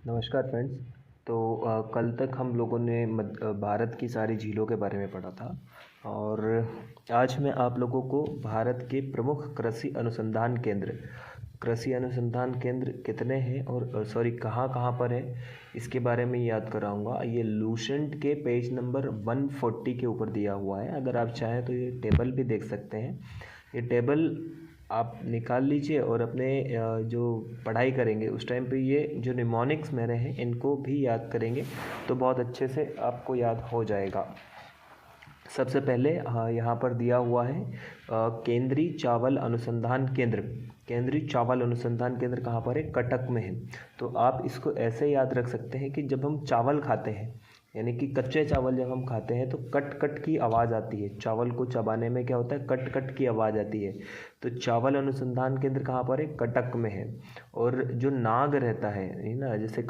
नमस्कार फ्रेंड्स। तो कल तक हम लोगों ने भारत की सारी झीलों के बारे में पढ़ा था और आज मैं आप लोगों को भारत के प्रमुख कृषि अनुसंधान केंद्र कितने हैं और कहाँ कहाँ पर है इसके बारे में याद कराऊंगा। ये लूसेंट के पेज नंबर 140 के ऊपर दिया हुआ है। अगर आप चाहें तो ये टेबल भी देख सकते हैं। ये टेबल आप निकाल लीजिए और अपने जो पढ़ाई करेंगे उस टाइम पे ये जो निमोनिक्स मेरे हैं इनको भी याद करेंगे तो बहुत अच्छे से आपको याद हो जाएगा। सबसे पहले यहाँ पर दिया हुआ है केंद्रीय चावल अनुसंधान केंद्र। केंद्रीय चावल अनुसंधान केंद्र कहाँ पर है? कटक में है। तो आप इसको ऐसे याद रख सकते हैं कि जब हम चावल खाते हैं, यानी कि कच्चे चावल जब हम खाते हैं तो कट कट की आवाज़ आती है। चावल को चबाने में क्या होता है? कट कट की आवाज़ आती है। तो चावल अनुसंधान केंद्र कहाँ पर है? कटक में है। और जो नाग रहता है ना, जैसे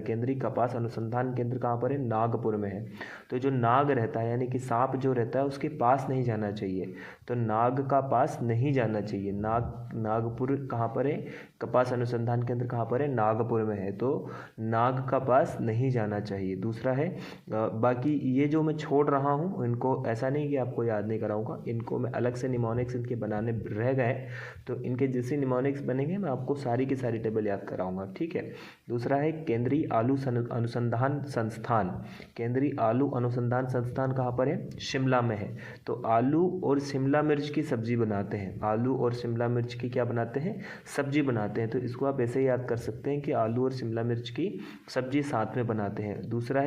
केंद्रीय कपास अनुसंधान केंद्र कहाँ पर है? नागपुर में है। तो जो नाग रहता है यानी कि सांप जो रहता है उसके पास नहीं जाना चाहिए। तो नाग का पास नहीं जाना चाहिए। नागपुर कहाँ पर है? कपास अनुसंधान केंद्र कहाँ पर है? नागपुर में है। तो नाग का पास नहीं जाना चाहिए। दूसरा है बाकी ये जो मैं छोड़ रहा हूँ इनको ऐसा नहीं कि आपको याद नहीं कराऊंगा, इनको मैं अलग से निमोनिक्स इनके बनाने रह गए तो इनके जैसे निमोनिक्स बनेंगे मैं आपको सारी की सारी टेबल याद कराऊंगा। ठीक है। दूसरा है केंद्रीय आलू अनुसंधान संस्थान। केंद्रीय आलू अनुसंधान संस्थान कहाँ पर है? शिमला में है। तो आलू और शिमला मिर्च की सब्जी बनाते हैं। आलू और शिमला मिर्च की क्या बनाते हैं? सब्जी बनाते हैं। तो इसको आप ऐसे याद कर सकते हैं कि आलू और शिमला मिर्च की सब्जी साथ में बनाते हैं। दूसरा है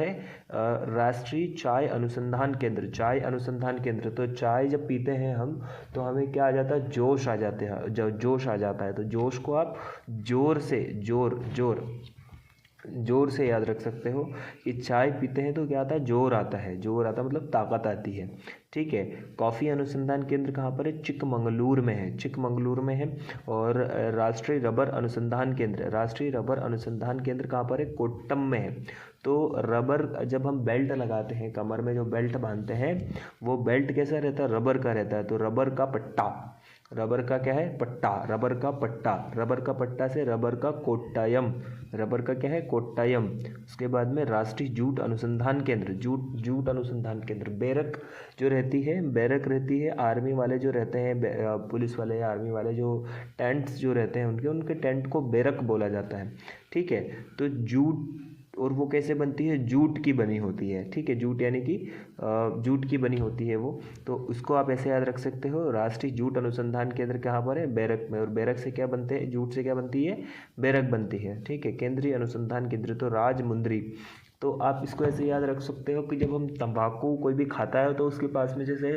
राष्ट्रीय चाय अनुसंधान केंद्र। चाय अनुसंधान केंद्र, तो चाय जब पीते हैं हम तो हमें क्या आ जाता है? जोश आ जाते हैं। जब जोश आ जाता है तो जोश को आप जोर से याद रख सकते हो कि चाय पीते हैं तो क्या आता है? जोर आता है। जोर आता मतलब ताकत आती है। ठीक है। कॉफ़ी अनुसंधान केंद्र कहाँ पर है? चिकमंगलूर में है। चिकमंगलूर में है। और राष्ट्रीय रबर अनुसंधान केंद्र कहाँ पर है? कोट्टम में है। तो रबर जब हम बेल्ट लगाते हैं, कमर में जो बेल्ट बांधते हैं वो बेल्ट कैसा रहता है? रबर का रहता है। तो रबर का पट्टा, रबर का क्या है? पट्टा, रबर का पट्टा, रबर का पट्टा से रबर का कोट्टायम, रबर का क्या है? कोट्टायम। उसके बाद में राष्ट्रीय जूट अनुसंधान केंद्र, जूट अनुसंधान केंद्र। बैरक रहती है आर्मी वाले जो रहते हैं, पुलिस वाले या आर्मी वाले जो टेंट्स जो रहते हैं उनके टेंट को बैरक बोला जाता है। ठीक है। तो जूट, और वो कैसे बनती है? जूट की बनी होती है। ठीक है। जूट यानी कि जूट की बनी होती है वो। तो उसको आप ऐसे याद रख सकते हो, राष्ट्रीय जूट अनुसंधान केंद्र कहाँ पर है? बैरक में। और बैरक से क्या बनते हैं? जूट से क्या बनती है? बैरक बनती है। ठीक है। केंद्रीय अनुसंधान केंद्र तो राजमुंदरी। तो आप इसको ऐसे याद रख सकते हो कि जब हम तंबाकू कोई भी खाता है तो उसके पास में जैसे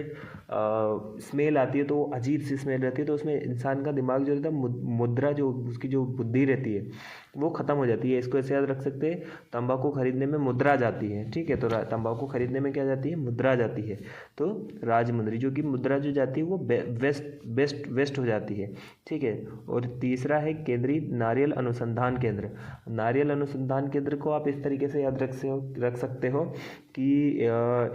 स्मेल आती है तो अजीब सी स्मेल रहती है, तो उसमें इंसान का दिमाग जो रहता है, मुद्रा जो उसकी जो बुद्धि रहती है वो ख़त्म हो जाती है। इसको ऐसे याद रख सकते हैं, तंबाकू खरीदने में मुद्रा जाती है। ठीक है। तो तंबाकू खरीदने में क्या जाती है? मुद्रा जाती है। तो राजमुंदरी जो कि मुद्रा जो जाती है वो वेस्ट हो जाती है। ठीक है। और तीसरा है केंद्रीय नारियल अनुसंधान केंद्र। नारियल अनुसंधान केंद्र को आप इस तरीके से याद रख सकते हो कि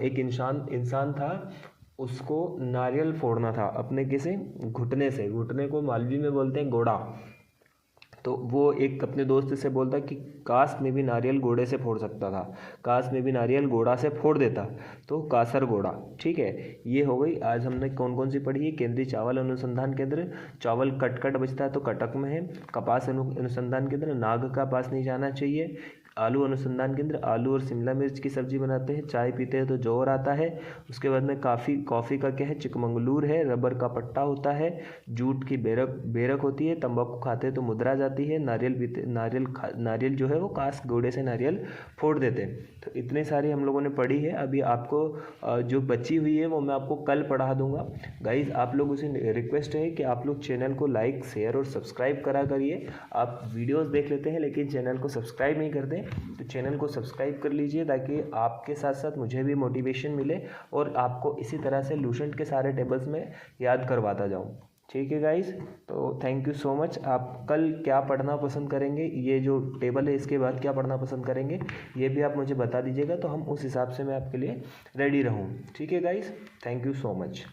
एक इंसान था, उसको नारियल फोड़ना था अपने किसी घुटने से। घुटने को मालवी में बोलते हैं गोड़ा। तो वो एक अपने दोस्त से बोलता कि काश मैं भी नारियल गोड़े से फोड़ सकता था, काश मैं भी नारियल गोड़ा से फोड़ देता। तो कासर गोड़ा। ठीक है। ये हो गई। आज हमने कौन कौन सी पढ़ी है? केंद्रीय चावल अनुसंधान केंद्र, चावल कट कट बचता है तो कटक में है। कपास अनुसंधान केंद्र, नाग का पास नहीं जाना चाहिए। आलू अनुसंधान केंद्र, आलू और शिमला मिर्च की सब्जी बनाते हैं। चाय पीते हैं तो जोर आता है। उसके बाद में कॉफ़ी का क्या है? चिकमंगलूर है। रबर का पट्टा होता है। जूट की बेरक होती है। तंबाकू खाते हैं तो मुद्रा जाती है। नारियल जो है वो कास घोड़े से नारियल फोड़ देते हैं। तो इतने सारी हम लोगों ने पढ़ी है। अभी आपको जो बची हुई है वो मैं आपको कल पढ़ा दूंगा। गाइज आप लोगों से रिक्वेस्ट है कि आप लोग चैनल को लाइक शेयर और सब्सक्राइब करा करिए। आप वीडियोस देख लेते हैं लेकिन चैनल को सब्सक्राइब नहीं करते, तो चैनल को सब्सक्राइब कर लीजिए ताकि आपके साथ साथ मुझे भी मोटिवेशन मिले और आपको इसी तरह से लूसेंट के सारे टेबल्स में याद करवाता जाऊं। ठीक है गाइस, तो थैंक यू सो मच। आप कल क्या पढ़ना पसंद करेंगे, ये जो टेबल है इसके बाद क्या पढ़ना पसंद करेंगे, ये भी आप मुझे बता दीजिएगा तो हम उस हिसाब से मैं आपके लिए रेडी रहूँ। ठीक है guys, thank you so much.